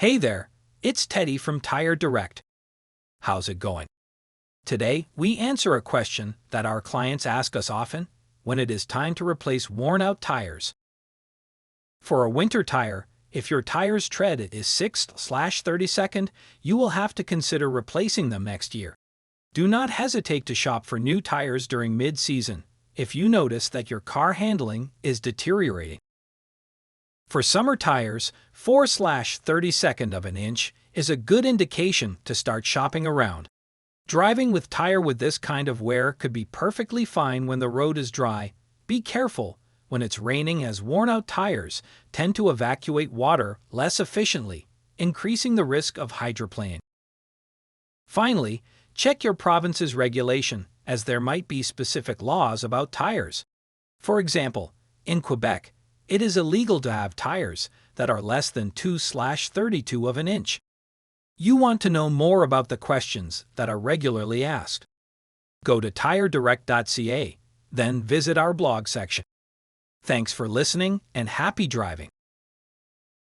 Hey there, it's Teddy from TireDirect. How's it going? Today, we answer a question that our clients ask us often when it is time to replace worn-out tires. For a winter tire, if your tire's tread is 6/32nd, you will have to consider replacing them next year. Do not hesitate to shop for new tires during mid-season if you notice that your car handling is deteriorating. For summer tires, 4/32nd of an inch is a good indication to start shopping around. Driving with tire with this kind of wear could be perfectly fine when the road is dry. Be careful when it's raining, as worn-out tires tend to evacuate water less efficiently, increasing the risk of hydroplaning. Finally, check your province's regulation, as there might be specific laws about tires. For example, in Quebec, it is illegal to have tires that are less than 2/32 of an inch. You want to know more about the questions that are regularly asked? Go to tiredirect.ca, then visit our blog section. Thanks for listening and happy driving.